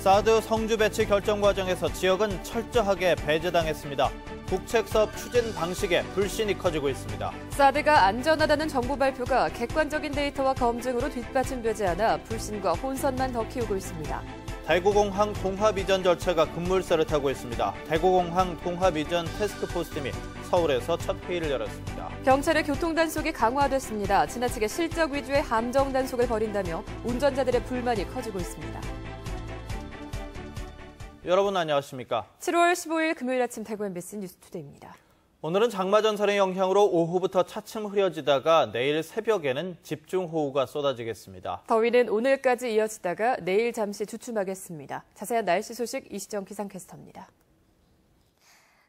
사드 성주 배치 결정 과정에서 지역은 철저하게 배제당했습니다. 국책사업 추진 방식에 불신이 커지고 있습니다. 사드가 안전하다는 정부 발표가 객관적인 데이터와 검증으로 뒷받침되지 않아 불신과 혼선만 더 키우고 있습니다. 대구공항 통합 이전 절차가 급물살을 타고 있습니다. 대구공항 통합 이전 태스크포스팀이 서울에서 첫 회의를 열었습니다. 경찰의 교통단속이 강화됐습니다. 지나치게 실적 위주의 함정 단속을 벌인다며 운전자들의 불만이 커지고 있습니다. 여러분 안녕하십니까? 7월 15일 금요일 아침 대구 MBC 뉴스투데이입니다. 오늘은 장마전선의 영향으로 오후부터 차츰 흐려지다가 내일 새벽에는 집중호우가 쏟아지겠습니다. 더위는 오늘까지 이어지다가 내일 잠시 주춤하겠습니다. 자세한 날씨 소식 이시정 기상캐스터입니다.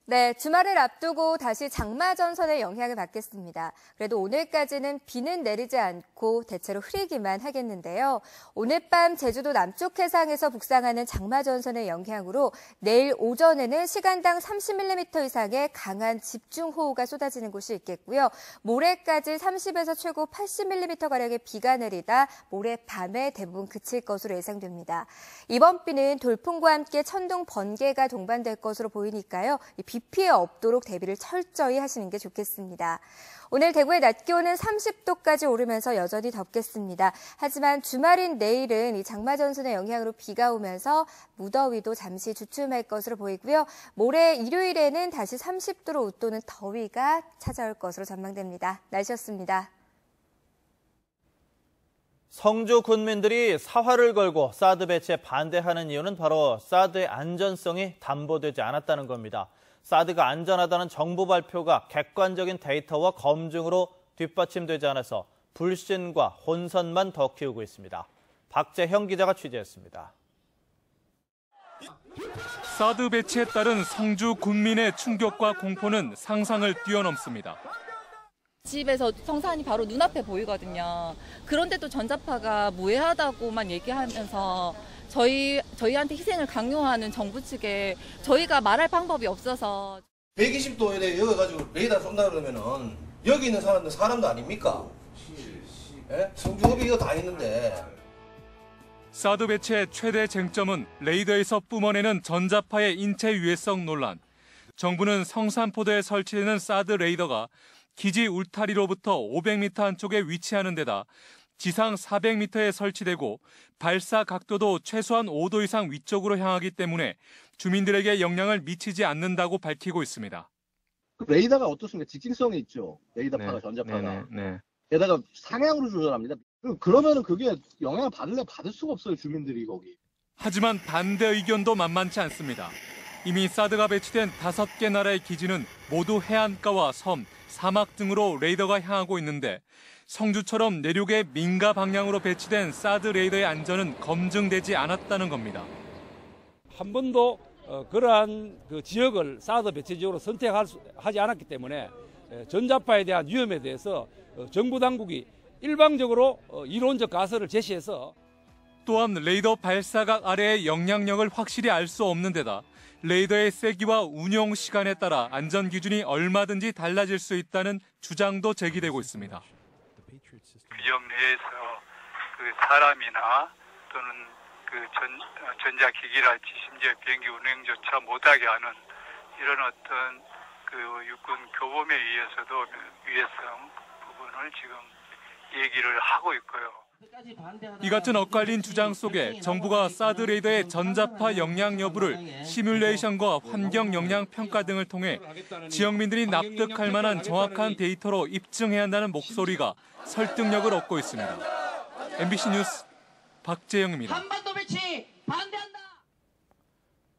네, 주말을 앞두고 다시 장마전선의 영향을 받겠습니다. 그래도 오늘까지는 비는 내리지 않고 대체로 흐리기만 하겠는데요. 오늘 밤 제주도 남쪽 해상에서 북상하는 장마전선의 영향으로 내일 오전에는 시간당 30mm 이상의 강한 집중호우가 쏟아지는 곳이 있겠고요. 모레까지 30에서 최고 80mm가량의 비가 내리다 모레 밤에 대부분 그칠 것으로 예상됩니다. 이번 비는 돌풍과 함께 천둥, 번개가 동반될 것으로 보이니까요. 비 피해 없도록 대비를 철저히 하시는 게 좋겠습니다. 오늘 대구의 낮 기온은 30도까지 오르면서 여전히 덥겠습니다. 하지만 주말인 내일은 이 장마전선의 영향으로 비가 오면서 무더위도 잠시 주춤할 것으로 보이고요. 모레 일요일에는 다시 30도로 웃도는 더위가 찾아올 것으로 전망됩니다. 날씨였습니다. 성주 군민들이 사활을 걸고 사드 배치에 반대하는 이유는 바로 사드의 안전성이 담보되지 않았다는 겁니다. 사드가 안전하다는 정부 발표가 객관적인 데이터와 검증으로 뒷받침되지 않아서 불신과 혼선만 더 키우고 있습니다. 박재형 기자가 취재했습니다. 사드 배치에 따른 성주 군민의 충격과 공포는 상상을 뛰어넘습니다. 집에서 성산이 바로 눈앞에 보이거든요. 그런데도 전자파가 무해하다고만 얘기하면서 저희한테 희생을 강요하는 정부 측에 저희가 말할 방법이 없어서 120도에 여기 가지고 레이더 쏜다 그러면은 여기 있는 사람들 사람도 아닙니까? 예? 성주업이 이거 다 있는데. 사드 배치의 최대 쟁점은 레이더에서 뿜어내는 전자파의 인체 유해성 논란. 정부는 성산포도에 설치되는 사드 레이더가 기지 울타리로부터 500m 안쪽에 위치하는 데다 지상 400m에 설치되고 발사 각도도 최소한 5도 이상 위쪽으로 향하기 때문에 주민들에게 영향을 미치지 않는다고 밝히고 있습니다. 레이더가 어떻습니까? 직진성이 있죠. 레이더파가, 전자파가. 게다가 상향으로 조절합니다. 그러면은 그게 영향을 받을 수가 없어요, 주민들이 거기. 하지만 반대 의견도 만만치 않습니다. 이미 사드가 배치된 5개 나라의 기지는 모두 해안가와 섬, 사막 등으로 레이더가 향하고 있는데 성주처럼 내륙의 민가 방향으로 배치된 사드 레이더의 안전은 검증되지 않았다는 겁니다. 한 번도 그러한 지역을 사드 배치 지역으로 선택하지 않았기 때문에 전자파에 대한 위험에 대해서 정부 당국이 일방적으로 이론적 가설을 제시해서 또한 레이더 발사각 아래의 영향력을 확실히 알 수 없는 데다 레이더의 세기와 운용 시간에 따라 안전 기준이 얼마든지 달라질 수 있다는 주장도 제기되고 있습니다. 지역 내에서 사람이나 또는 전자기기랄지 심지어 비행기 운행조차 못하게 하는 이런 어떤 육군 교범에 의해서도 위해성 부분을 지금 얘기를 하고 있고요. 이 같은 엇갈린 주장 속에 정부가 사드 레이더의 전자파 영향 여부를 시뮬레이션과 환경 영향 평가 등을 통해 지역민들이 납득할 만한 정확한 데이터로 입증해야 한다는 목소리가 설득력을 얻고 있습니다. MBC 뉴스 박재영입니다. 한반도 배치 반대한다.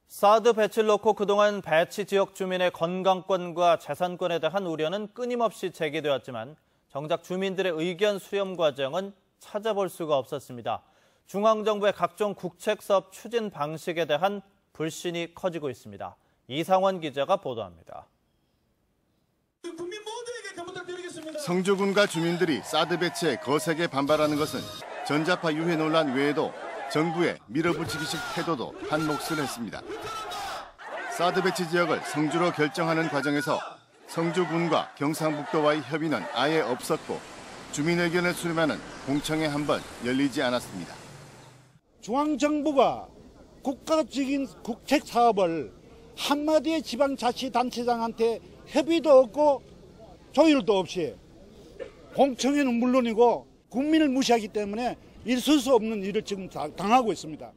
사드 배치를 놓고 그동안 배치 지역 주민의 건강권과 재산권에 대한 우려는 끊임없이 제기되었지만 정작 주민들의 의견 수렴 과정은 찾아볼 수가 없었습니다. 중앙정부의 각종 국책사업 추진 방식에 대한 불신이 커지고 있습니다. 이상원 기자가 보도합니다. 성주군과 주민들이 사드 배치에 거세게 반발하는 것은 전자파 유해 논란 외에도 정부의 밀어붙이기식 태도도 한 몫을 했습니다. 사드 배치 지역을 성주로 결정하는 과정에서 성주군과 경상북도와의 협의는 아예 없었고 주민 의견을 수렴하는 공청회 한 번 열리지 않았습니다. 중앙정부가 국가적인 국책 사업을 한마디의 지방자치단체장한테 협의도 없고 조율도 없이 공청회는 물론이고 국민을 무시하기 때문에 있을 수 없는 일을 지금 당하고 있습니다.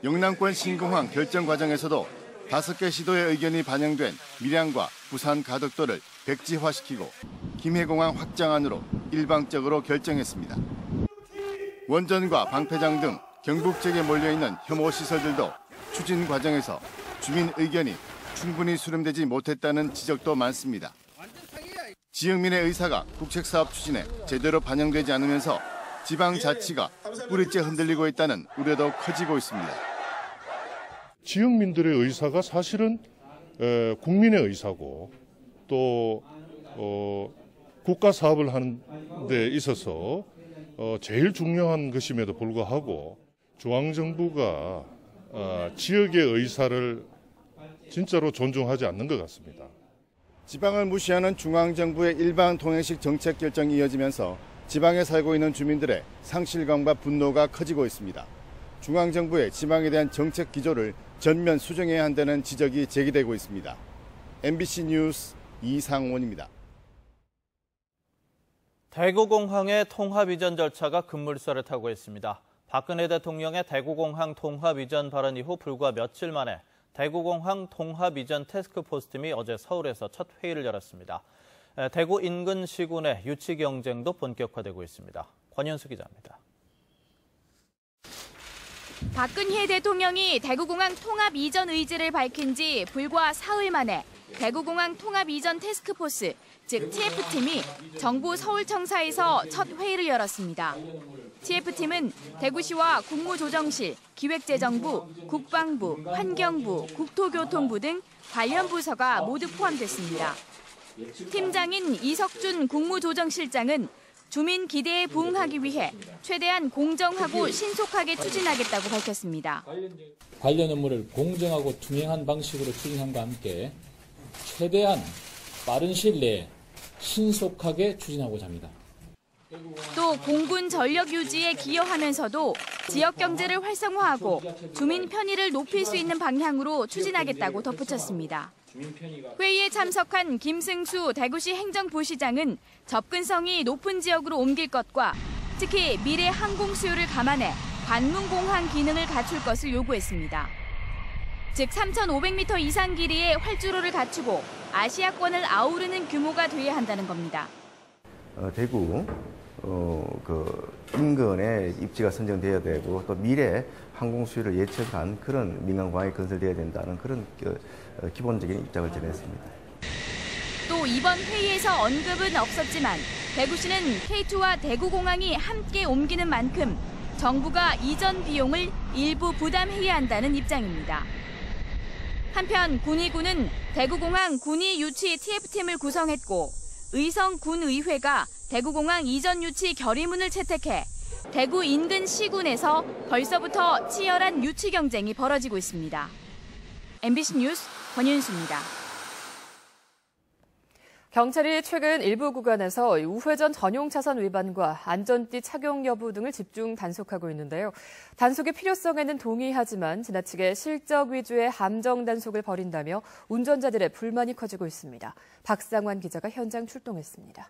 영남권 신공항 결정 과정에서도 5개 시도의 의견이 반영된 밀양과 부산 가덕도를 백지화시키고 김해공항 확장안으로 일방적으로 결정했습니다. 원전과 방패장 등 경북 지역에 몰려있는 혐오 시설들도 추진 과정에서 주민 의견이 충분히 수렴되지 못했다는 지적도 많습니다. 지역민의 의사가 국책사업 추진에 제대로 반영되지 않으면서 지방자치가 뿌리째 흔들리고 있다는 우려도 커지고 있습니다. 지역민들의 의사가 사실은 국민의 의사고 또 국가 사업을 하는 데 있어서 제일 중요한 것임에도 불구하고 중앙정부가 지역의 의사를 진짜로 존중하지 않는 것 같습니다. 지방을 무시하는 중앙정부의 일방 통행식 정책 결정이 이어지면서 지방에 살고 있는 주민들의 상실감과 분노가 커지고 있습니다. 중앙정부의 지방에 대한 정책 기조를 전면 수정해야 한다는 지적이 제기되고 있습니다. MBC 뉴스 이상원입니다. 대구공항의 통합 이전 절차가 급물살을 타고 있습니다. 박근혜 대통령의 대구공항 통합 이전 발언 이후 불과 며칠 만에 대구공항 통합 이전 태스크포스팀이 어제 서울에서 첫 회의를 열었습니다. 대구 인근 시군의 유치 경쟁도 본격화되고 있습니다. 권현수 기자입니다. 박근혜 대통령이 대구공항 통합 이전 의지를 밝힌 지 불과 사흘 만에 대구공항 통합 이전 태스크포스, 즉 TF팀이 정부 서울청사에서 첫 회의를 열었습니다. TF팀은 대구시와 국무조정실, 기획재정부, 국방부, 환경부, 국토교통부 등 관련 부서가 모두 포함됐습니다. 팀장인 이석준 국무조정실장은 주민 기대에 부응하기 위해 최대한 공정하고 신속하게 추진하겠다고 밝혔습니다. 관련 업무를 공정하고 투명한 방식으로 추진함과 함께 최대한 빠른 시일 내에 신속하게 추진하고자 합니다. 또 공군 전력 유지에 기여하면서도 지역 경제를 활성화하고 주민 편의를 높일 수 있는 방향으로 추진하겠다고 덧붙였습니다. 회의에 참석한 김승수 대구시 행정부시장은 접근성이 높은 지역으로 옮길 것과 특히 미래 항공 수요를 감안해 관문공항 기능을 갖출 것을 요구했습니다. 즉 3,500m 이상 길이의 활주로를 갖추고 아시아권을 아우르는 규모가 돼야 한다는 겁니다. 대구 인근에 입지가 선정돼야 되고 또 미래 항공 수요를 예측한 그런 민간공항이 건설돼야 된다는 그런 기본적인 입장을 전했습니다. 또 이번 회의에서 언급은 없었지만 대구시는 K2와 대구공항이 함께 옮기는 만큼 정부가 이전 비용을 일부 부담해야 한다는 입장입니다. 한편 군의구는 대구공항 군의 유치 TF팀을 구성했고 의성군의회가 대구공항 이전 유치 결의문을 채택해 대구 인근 시군에서 벌써부터 치열한 유치 경쟁이 벌어지고 있습니다. MBC 뉴스 권윤수입니다. 경찰이 최근 일부 구간에서 우회전 전용 차선 위반과 안전띠 착용 여부 등을 집중 단속하고 있는데요. 단속의 필요성에는 동의하지만 지나치게 실적 위주의 함정 단속을 벌인다며 운전자들의 불만이 커지고 있습니다. 박상환 기자가 현장 출동했습니다.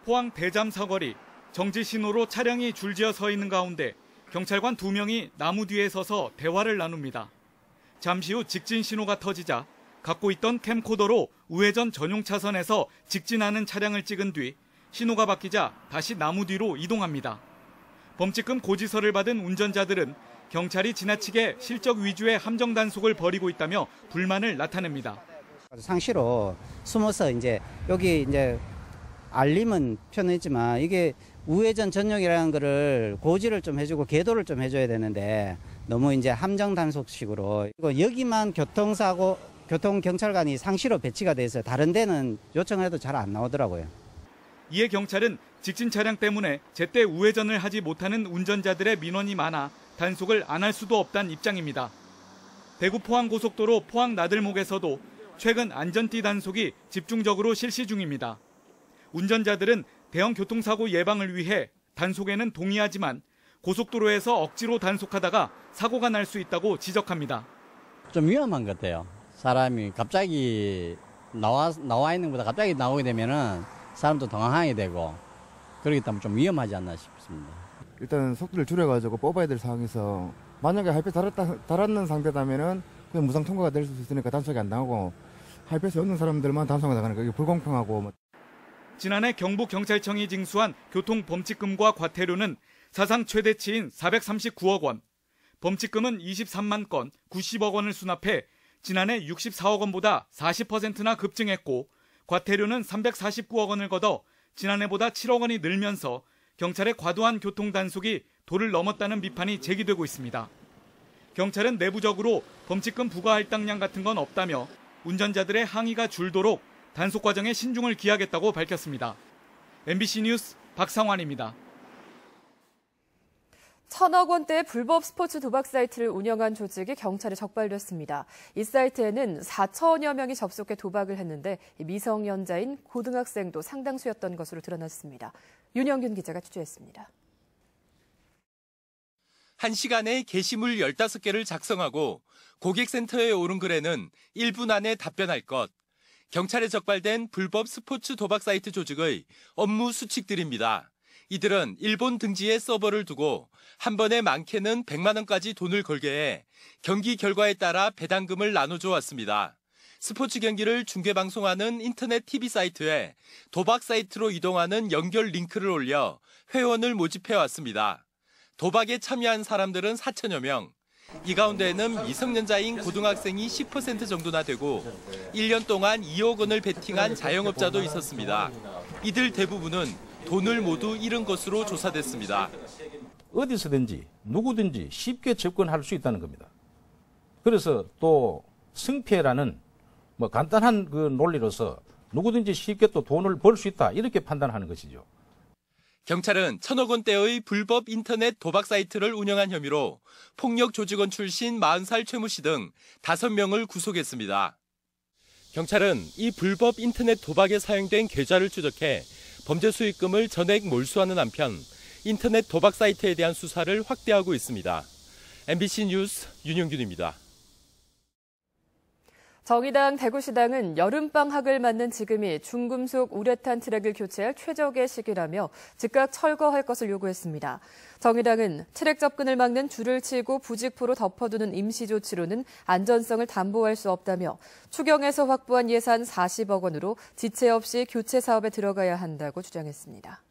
포항 대잠 사거리, 정지 신호로 차량이 줄지어 서 있는 가운데 경찰관 2명이 나무 뒤에 서서 대화를 나눕니다. 잠시 후 직진 신호가 터지자 갖고 있던 캠코더로 우회전 전용 차선에서 직진하는 차량을 찍은 뒤 신호가 바뀌자 다시 나무 뒤로 이동합니다. 범칙금 고지서를 받은 운전자들은 경찰이 지나치게 실적 위주의 함정 단속을 벌이고 있다며 불만을 나타냅니다. 상시로 숨어서 여기 알림은 표현했지만 이게 우회전 전용이라는 거를 고지를 좀 해주고 계도를 좀 해줘야 되는데 너무 함정 단속식으로 여기만 교통경찰관이 상시로 배치가 돼서 다른 데는 요청을 해도 잘 안 나오더라고요. 이에 경찰은 직진 차량 때문에 제때 우회전을 하지 못하는 운전자들의 민원이 많아 단속을 안 할 수도 없다는 입장입니다. 대구 포항고속도로 포항 나들목에서도 최근 안전띠 단속이 집중적으로 실시 중입니다. 운전자들은 대형 교통사고 예방을 위해 단속에는 동의하지만 고속도로에서 억지로 단속하다가 사고가 날 수 있다고 지적합니다. 좀 위험한 것 같아요. 사람이 갑자기 나와 있는 것보다 갑자기 나오게 되면은 사람도 당황하게 되고 그렇기 때문에 좀 위험하지 않나 싶습니다. 일단 속도를 줄여가지고 뽑아야 될 상황에서 만약에 하이패스 달았는 상태라면은 그냥 무상 통과가 될 수 있으니까 단속이 안 나오고 하이패스 없는 사람들만 단속을 나가는 거 이게 불공평하고. 지난해 경북경찰청이 징수한 교통범칙금과 과태료는 사상 최대치인 439억 원. 범칙금은 23만 건 90억 원을 수납해 지난해 64억 원보다 40%나 급증했고 과태료는 349억 원을 걷어 지난해보다 7억 원이 늘면서 경찰의 과도한 교통단속이 도를 넘었다는 비판이 제기되고 있습니다. 경찰은 내부적으로 범칙금 부과 할당량 같은 건 없다며 운전자들의 항의가 줄도록 단속 과정에 신중을 기하겠다고 밝혔습니다. MBC 뉴스 박상환입니다. 1,000억 원대의 불법 스포츠 도박 사이트를 운영한 조직이 경찰에 적발됐습니다. 이 사이트에는 4천여 명이 접속해 도박을 했는데 미성년자인 고등학생도 상당수였던 것으로 드러났습니다. 윤영균 기자가 취재했습니다. 1시간에 게시물 15개를 작성하고 고객센터에 오른 글에는 1분 안에 답변할 것. 경찰에 적발된 불법 스포츠 도박 사이트 조직의 업무 수칙들입니다. 이들은 일본 등지에 서버를 두고 한 번에 많게는 100만 원까지 돈을 걸게 해 경기 결과에 따라 배당금을 나눠줘 왔습니다. 스포츠 경기를 중계방송하는 인터넷 TV 사이트에 도박 사이트로 이동하는 연결 링크를 올려 회원을 모집해 왔습니다. 도박에 참여한 사람들은 4천여 명. 이 가운데에는 미성년자인 고등학생이 10% 정도나 되고 1년 동안 2억 원을 베팅한 자영업자도 있었습니다. 이들 대부분은 돈을 모두 잃은 것으로 조사됐습니다. 어디서든지 누구든지 쉽게 접근할 수 있다는 겁니다. 그래서 또 승패라는 간단한 그 논리로서 누구든지 쉽게 또 돈을 벌 수 있다 이렇게 판단하는 것이죠. 경찰은 1,000억 원대의 불법 인터넷 도박 사이트를 운영한 혐의로 폭력 조직원 출신 40살 최 모 씨 등 5명을 구속했습니다. 경찰은 이 불법 인터넷 도박에 사용된 계좌를 추적해 범죄 수익금을 전액 몰수하는 한편 인터넷 도박 사이트에 대한 수사를 확대하고 있습니다. MBC 뉴스 윤영균입니다. 정의당 대구시당은 여름방학을 맞는 지금이 중금속 우레탄 트랙을 교체할 최적의 시기라며 즉각 철거할 것을 요구했습니다. 정의당은 트랙 접근을 막는 줄을 치고 부직포로 덮어두는 임시 조치로는 안전성을 담보할 수 없다며 추경에서 확보한 예산 40억 원으로 지체 없이 교체 사업에 들어가야 한다고 주장했습니다.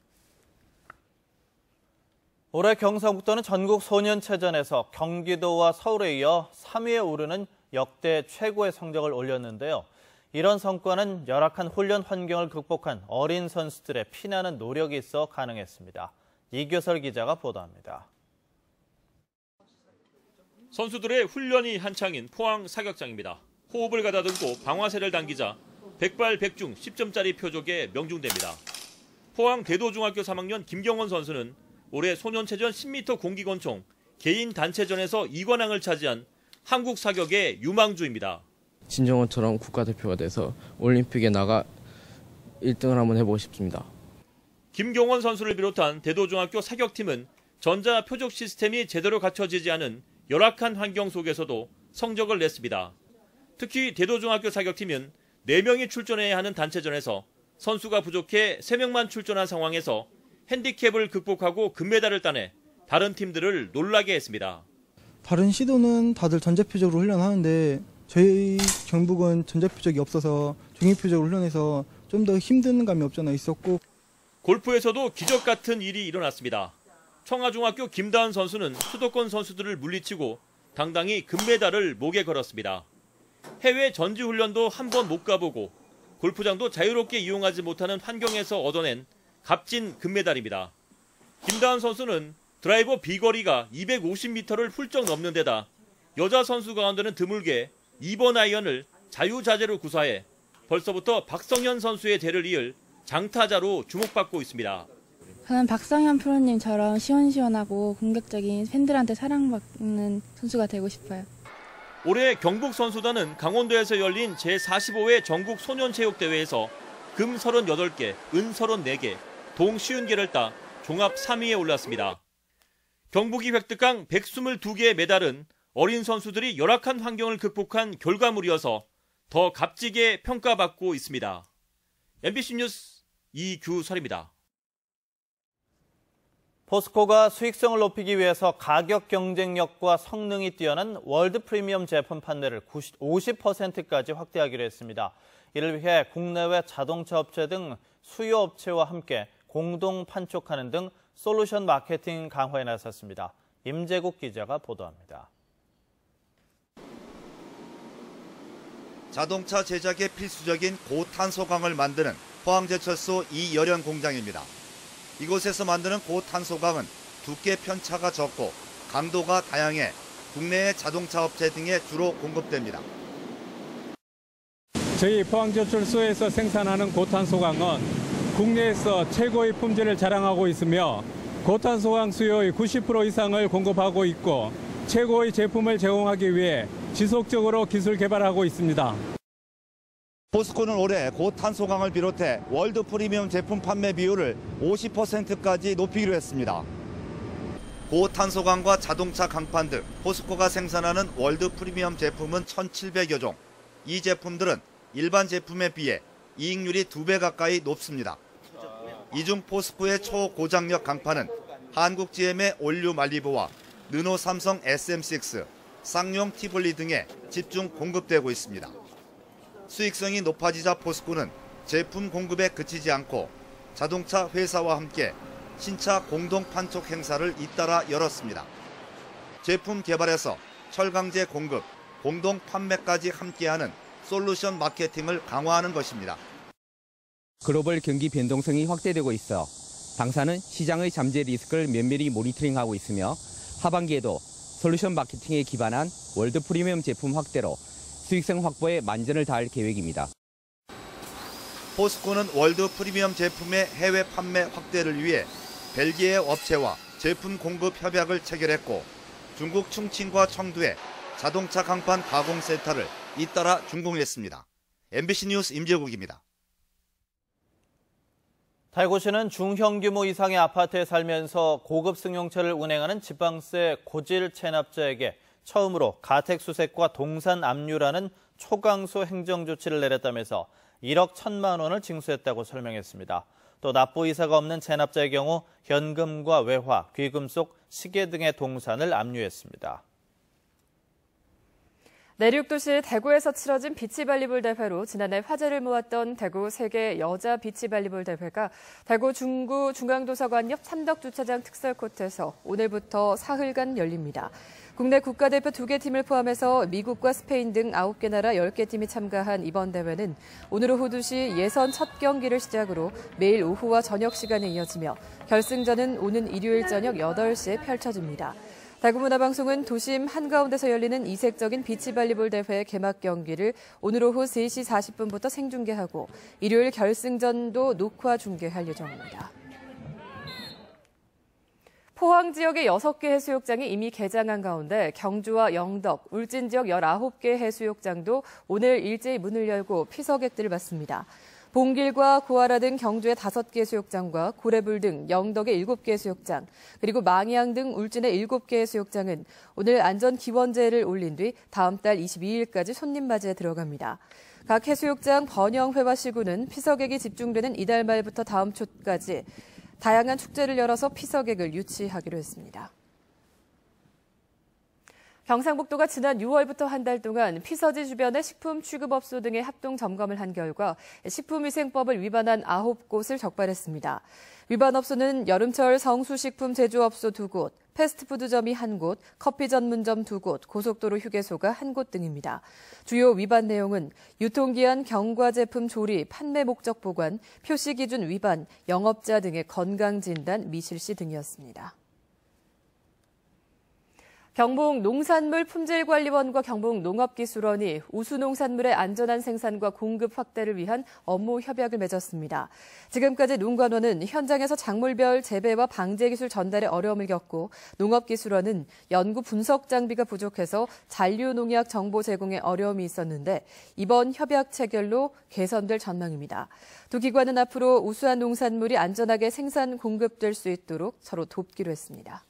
올해 경상북도는 전국 소년체전에서 경기도와 서울에 이어 3위에 오르는 역대 최고의 성적을 올렸는데요. 이런 성과는 열악한 훈련 환경을 극복한 어린 선수들의 피나는 노력이 있어 가능했습니다. 이교설 기자가 보도합니다. 선수들의 훈련이 한창인 포항 사격장입니다. 호흡을 가다듬고 방아쇠를 당기자 백발백중 10점짜리 표적에 명중됩니다. 포항 대도중학교 3학년 김경원 선수는 올해 소년체전 10m 공기권총 개인 단체전에서 2관왕을 차지한 한국 사격의 유망주입니다. 진정원처럼 국가대표가 돼서 올림픽에 나가 1등을 한번 해보고 싶습니다. 김경원 선수를 비롯한 대도중학교 사격팀은 전자 표적 시스템이 제대로 갖춰지지 않은 열악한 환경 속에서도 성적을 냈습니다. 특히 대도중학교 사격팀은 4명이 출전해야 하는 단체전에서 선수가 부족해 3명만 출전한 상황에서 핸디캡을 극복하고 금메달을 따내 다른 팀들을 놀라게 했습니다. 다른 시도는 다들 전자표적으로 훈련하는데 저희 경북은 전자표적이 없어서 종이표적으로 훈련해서 좀 더 힘든 감이 없잖아 있었고. 골프에서도 기적 같은 일이 일어났습니다. 청하중학교 김다은 선수는 수도권 선수들을 물리치고 당당히 금메달을 목에 걸었습니다. 해외 전지훈련도 한 번 못 가보고 골프장도 자유롭게 이용하지 못하는 환경에서 얻어낸 값진 금메달입니다. 김다은 선수는 드라이버 비거리가 250m를 훌쩍 넘는 데다 여자 선수 가운데는 드물게 2번 아이언을 자유자재로 구사해 벌써부터 박성현 선수의 대를 이을 장타자로 주목받고 있습니다. 저는 박성현 프로님처럼 시원시원하고 공격적인 팬들한테 사랑받는 선수가 되고 싶어요. 올해 경북 선수단은 강원도에서 열린 제45회 전국 소년체육대회에서 금 38개, 은 34개, 동 50개를 따 종합 3위에 올랐습니다. 경북이 획득한 122개의 메달은 어린 선수들이 열악한 환경을 극복한 결과물이어서 더 값지게 평가받고 있습니다. MBC 뉴스 이규설입니다. 포스코가 수익성을 높이기 위해서 가격 경쟁력과 성능이 뛰어난 월드 프리미엄 제품 판매를 50%까지 확대하기로 했습니다. 이를 위해 국내외 자동차 업체 등 수요 업체와 함께 공동 판촉하는 등 솔루션 마케팅 강화에 나섰습니다. 임재국 기자가 보도합니다. 자동차 제작에 필수적인 고탄소광을 만드는 포항제철소 이열연 공장입니다. 이곳에서 만드는 고탄소광은 두께 편차가 적고 강도가 다양해 국내의 자동차 업체 등에 주로 공급됩니다. 저희 포항제철소에서 생산하는 고탄소광은 국내에서 최고의 품질을 자랑하고 있으며 고탄소광 수요의 90% 이상을 공급하고 있고 최고의 제품을 제공하기 위해 지속적으로 기술 개발하고 있습니다. 포스코는 올해 고탄소광을 비롯해 월드 프리미엄 제품 판매 비율을 50%까지 높이기로 했습니다. 고탄소광과 자동차 강판 등 포스코가 생산하는 월드 프리미엄 제품은 1,700여 종. 이 제품들은 일반 제품에 비해 이익률이 2배 가까이 높습니다. 이 중 포스코의 초고장력 강판은 한국 GM의 올류 말리부와 르노 삼성 SM6, 쌍용 티볼리 등에 집중 공급되고 있습니다. 수익성이 높아지자 포스코는 제품 공급에 그치지 않고 자동차 회사와 함께 신차 공동 판촉 행사를 잇따라 열었습니다. 제품 개발에서 철강제 공급, 공동 판매까지 함께하는 솔루션 마케팅을 강화하는 것입니다. 글로벌 경기 변동성이 확대되고 있어 당사는 시장의 잠재 리스크를 면밀히 모니터링하고 있으며 하반기에도 솔루션 마케팅에 기반한 월드 프리미엄 제품 확대로 수익성 확보에 만전을 다할 계획입니다. 포스코는 월드 프리미엄 제품의 해외 판매 확대를 위해 벨기에 업체와 제품 공급 협약을 체결했고 중국 충칭과 청두에 자동차 강판 가공센터를 잇따라 준공했습니다. MBC 뉴스 임재국입니다. 달구시는 중형 규모 이상의 아파트에 살면서 고급 승용차를 운행하는 지방세 고질 체납자에게 처음으로 가택수색과 동산 압류라는 초강수 행정조치를 내렸다면서 1억 1천만 원을 징수했다고 설명했습니다. 또 납부 이사가 없는 체납자의 경우 현금과 외화, 귀금 속 시계 등의 동산을 압류했습니다. 내륙도시 대구에서 치러진 비치발리볼 대회로 지난해 화제를 모았던 대구 세계 여자 비치발리볼 대회가 대구 중구 중앙도서관 옆 삼덕주차장 특설코트에서 오늘부터 사흘간 열립니다. 국내 국가대표 2개 팀을 포함해서 미국과 스페인 등 9개 나라 10개 팀이 참가한 이번 대회는 오늘 오후 2시 예선 첫 경기를 시작으로 매일 오후와 저녁 시간에 이어지며 결승전은 오는 일요일 저녁 8시에 펼쳐집니다. 대구문화방송은 도심 한가운데서 열리는 이색적인 비치발리볼 대회 개막 경기를 오늘 오후 3시 40분부터 생중계하고 일요일 결승전도 녹화 중계할 예정입니다. 포항 지역의 6개 해수욕장이 이미 개장한 가운데 경주와 영덕, 울진 지역 19개 해수욕장도 오늘 일제히 문을 열고 피서객들을 맞습니다. 봉길과 고아라 등 경주의 5개 해수욕장과 고래불 등 영덕의 7개 해수욕장, 그리고 망양 등 울진의 7개 해수욕장은 오늘 안전기원제를 올린 뒤 다음 달 22일까지 손님 맞이에 들어갑니다. 각 해수욕장 번영회와 시구는 피서객이 집중되는 이달 말부터 다음 초까지 다양한 축제를 열어서 피서객을 유치하기로 했습니다. 경상북도가 지난 6월부터 한 달 동안 피서지 주변의 식품 취급업소 등의 합동 점검을 한 결과 식품위생법을 위반한 9곳을 적발했습니다. 위반업소는 여름철 성수식품 제조업소 2곳, 패스트푸드점이 1곳, 커피 전문점 2곳, 고속도로 휴게소가 1곳 등입니다. 주요 위반 내용은 유통기한 경과 제품 조리, 판매 목적 보관, 표시 기준 위반, 영업자 등의 건강진단 미실시 등이었습니다. 경북 농산물품질관리원과 경북 농업기술원이 우수농산물의 안전한 생산과 공급 확대를 위한 업무 협약을 맺었습니다. 지금까지 농관원은 현장에서 작물별 재배와 방제 기술 전달에 어려움을 겪고 농업기술원은 연구 분석 장비가 부족해서 잔류농약 정보 제공에 어려움이 있었는데 이번 협약 체결로 개선될 전망입니다. 두 기관은 앞으로 우수한 농산물이 안전하게 생산 공급될 수 있도록 서로 돕기로 했습니다.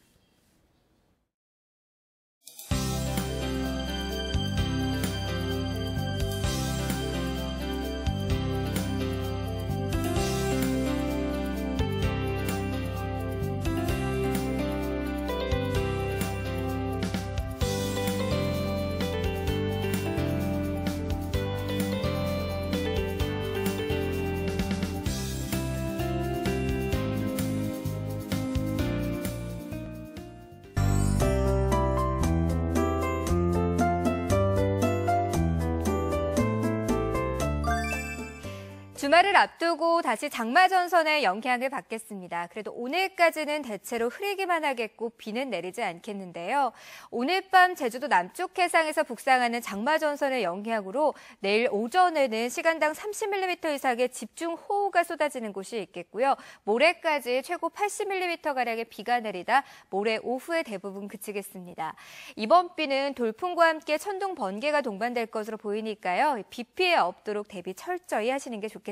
주말을 앞두고 다시 장마전선의 영향을 받겠습니다. 그래도 오늘까지는 대체로 흐리기만 하겠고 비는 내리지 않겠는데요. 오늘 밤 제주도 남쪽 해상에서 북상하는 장마전선의 영향으로 내일 오전에는 시간당 30mm 이상의 집중호우가 쏟아지는 곳이 있겠고요. 모레까지 최고 80mm가량의 비가 내리다 모레 오후에 대부분 그치겠습니다. 이번 비는 돌풍과 함께 천둥, 번개가 동반될 것으로 보이니까요. 비 피해 없도록 대비 철저히 하시는 게 좋겠습니다.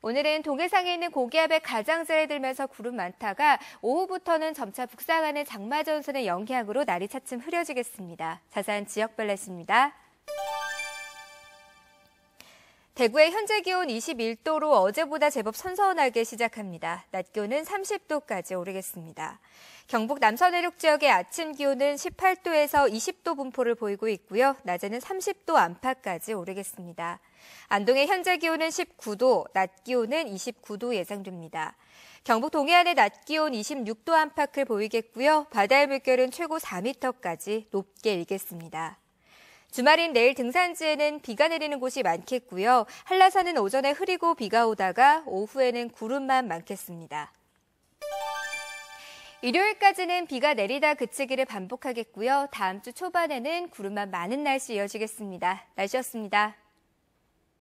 오늘은 동해상에 있는 고기압의 가장자리에 들면서 구름 많다가 오후부터는 점차 북상하는 장마전선의 영향으로 날이 차츰 흐려지겠습니다. 자세한 지역별 날씨입니다. 대구의 현재 기온 21도로 어제보다 제법 선선하게 시작합니다. 낮 기온은 30도까지 오르겠습니다. 경북 남서 내륙 지역의 아침 기온은 18도에서 20도 분포를 보이고 있고요. 낮에는 30도 안팎까지 오르겠습니다. 안동의 현재 기온은 19도, 낮 기온은 29도 예상됩니다. 경북 동해안의 낮 기온 26도 안팎을 보이겠고요. 바다의 물결은 최고 4m까지 높게 일겠습니다. 주말인 내일 등산지에는 비가 내리는 곳이 많겠고요. 한라산은 오전에 흐리고 비가 오다가 오후에는 구름만 많겠습니다. 일요일까지는 비가 내리다 그치기를 반복하겠고요. 다음 주 초반에는 구름만 많은 날씨 이어지겠습니다. 날씨였습니다.